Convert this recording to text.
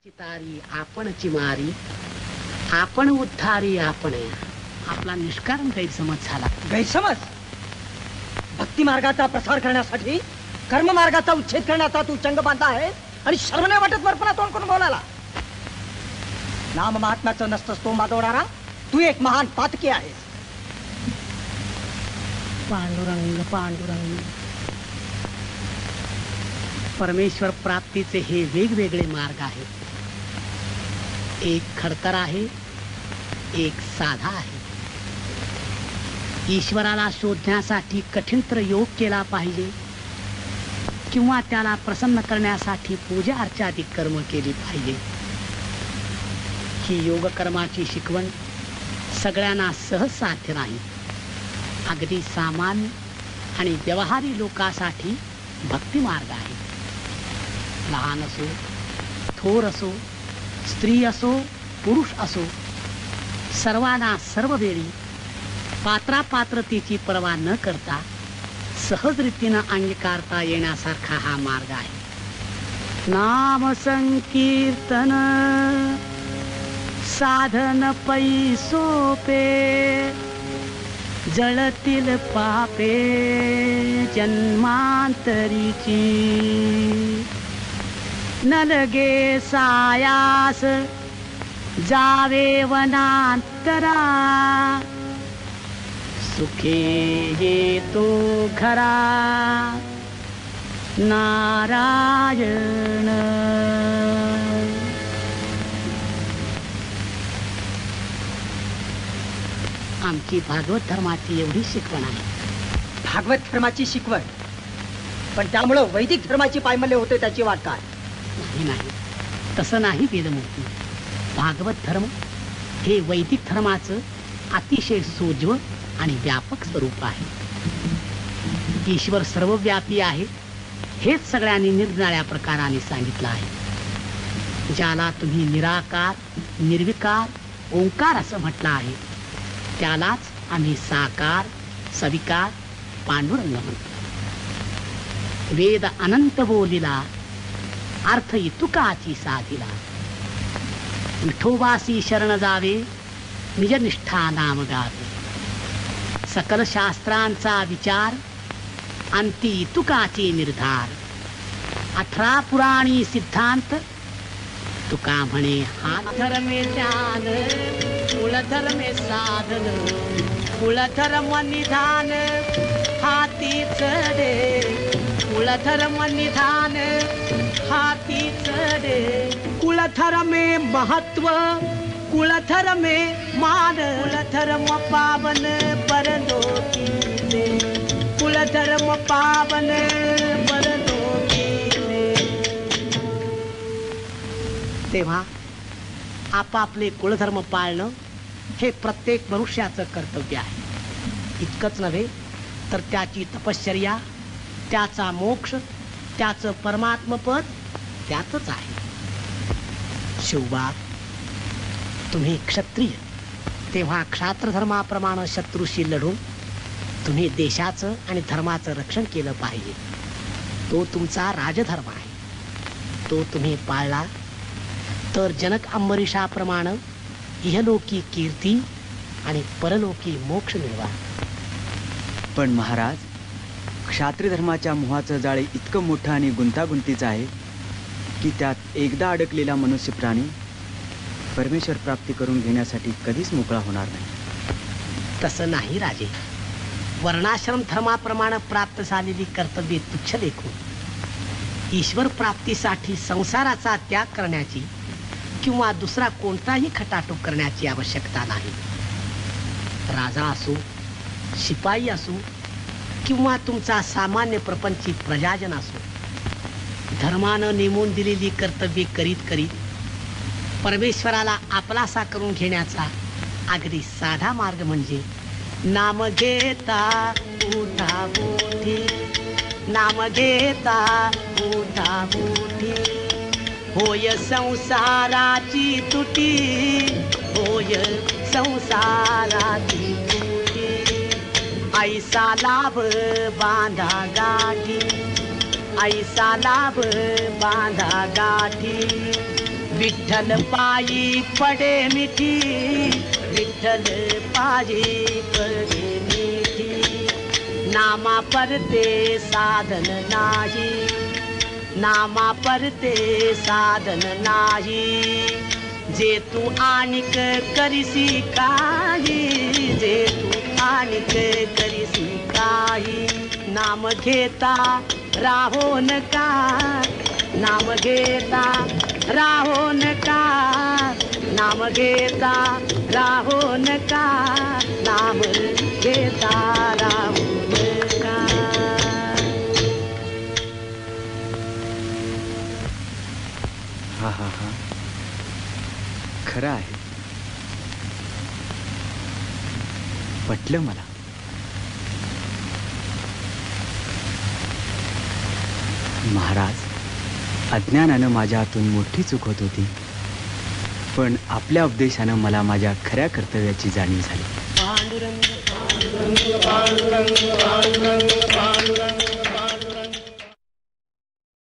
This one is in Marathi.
चितारी आपणची मारी, आपण उद्धारी आपण. आपला निष्कारण गैरसमज झाला. गैरसमज? भक्ती मार्गाचा प्रसार करण्यासाठी कर्म मार्गाचा उच्छेद करण्याचा तू चंग बांधला आहे आणि शर्म नाही वाटत वरपणा तोंड करून बोलायला. नाम महात्म्याचं नसतंस तो माजवणारा तू एक महान पातकी आहेस. पांडुरंग पांडुरंग. परमेश्वर प्राप्तीचे हे वेगवेगळे मार्ग आहेत. एक खडतर आहे, एक साधा आहे. ईश्वराला शोधण्यासाठी कठीण योग केला पाहिजे किंवा त्याला प्रसन्न करण्यासाठी पूजा अर्चादी कर्म केली पाहिजे. ही योग कर्माची शिकवण सगळ्यांना सहज साध्य नाही. अगदी सामान्य आणि व्यवहारी लोकांसाठी भक्ती मार्ग आहे. लहान असो, थोर असो, स्त्री असो, पुरुष असो, सर्वांना सर्व वेळी पात्रापात्रतेची पर्वा न करता सहज रीतीनं अंगीकारता येण्यासारखा हा मार्ग आहे. नाम संकीर्तन साधन पै सोपे, जळतील पापे जन्मांतरीची. न लगे सायास जावे वनांतरा, सुखे येतो घरा नारायण. आमची भागवत धर्माची एवढी शिकवण आहे. भागवत धर्माची शिकवण, पण त्यामुळं वैदिक धर्माची पायमल्य होते त्याची वाट काय? नाही, तसं नाही वेदमूर्ती. भागवत धर्म हे वैदिक धर्माचं अतिशय सोज्वळ आणि व्यापक स्वरूप आहे. ईश्वर सर्वव्यापी आहे हेच सगळ्यांनी निरनिराळ्या प्रकाराने सांगितलं आहे. ज्याला तुम्ही निराकार, निर्विकार, ओंकार असं म्हटलं आहे त्यालाच आम्ही साकार, सविकार, पांडुरंग म्हणतो. वेद अनंत बोलिला, अर्थ इतुकाची साधिला. विठोबासी शरण जावे, निजनिष्ठा नाम गावे. सकल शास्त्रांचा विचार, अंती इतुकाचे निर्धार. 18 पुराणी सिद्धांत, तुका म्हणे हा धर्मे ज्ञान, कुळ धर्मे साधन, कुळ धर्म निधान हाती चढे. कुळ धर्म निधान हाती चढे. कुळ धर्मे महत्व, कुळ धर्मे मान. कुळ धर्म पावन परलोकी दे. कुळ धर्म पावन परलोकी दे. तेव्हा आपापले कुळधर्म पाळणं हे प्रत्येक मनुष्याचं कर्तव्य आहे. इतकंच नव्हे तर त्याची तपश्चर्या, त्याचा मोक्ष, त्याचं परमात्मपद त्यातच आहे. शिवबा, तुम्ही क्षत्रिय, तेव्हा क्षात्रधर्माप्रमाणे शत्रूशी लढून तुम्ही देशाचं आणि धर्माचं रक्षण केलं पाहिजे. तो तुमचा राजधर्म आहे. तो तुम्ही पाळला तर जनक अंबरीषाप्रमाणे इहलोकी कीर्ती आणि परलोकी मोक्ष मिळवा. पण महाराज, क्षात्रिय धर्माच्या मोहाचं जाळे इतकं मोठं आणि गुंतागुंतीचं आहे की त्यात एकदा अडकलेला मनुष्य प्राणी परमेश्वर प्राप्ती करून घेण्यासाठी कधीच मोकळा होणार नाही. तसं नाही राजे. वर्णाश्रम धर्माप्रमाणे प्राप्त झालेली कर्तव्ये तुच्छ लेखून ईश्वर प्राप्तीसाठी संसाराचा त्याग करण्याची किंवा दुसरा कोणताही खटाटोप करण्याची आवश्यकता नाही. राजा असो, शिपाई असो किंवा तुमचा सामान्य प्रपंची प्रजाजन असो, धर्मानं नेमून दिलेली कर्तव्ये करीत करीत परमेश्वराला आपलासा करून घेण्याचा अगदी साधा मार्ग म्हणजे नाम घेता उठा बोठी. नाम घेता उठा बोठी. होय संसाराची तुटी, होय संसाराची तुटी. ऐसा लाभ बांधा गाठी, ऐसा लाभ बांधा गाठी. विठ्ठल पायी पडे मिठी, विठ्ठल पायी पडे मिठी. नामा परते साधन नाही, नामा परते साधन नाही. जे तू आणिक करीसी काही, जे तू आणिक करीसी काही. नाम घेता राहो नका, नाम घेता राहो नका, नाम घेता राहो नका, नाम घेता राहो नका. हा हा हा, खरं आहे, पटलं मला. महाराज, अज्ञानानं माझ्या हातून मोठी चूक होत होती, पण आपल्या उपदेशानं मला माझ्या खऱ्या कर्तव्याची जाणीव झाली. पांडुरंग पांडुरंग पांडुरंग पांडुरंग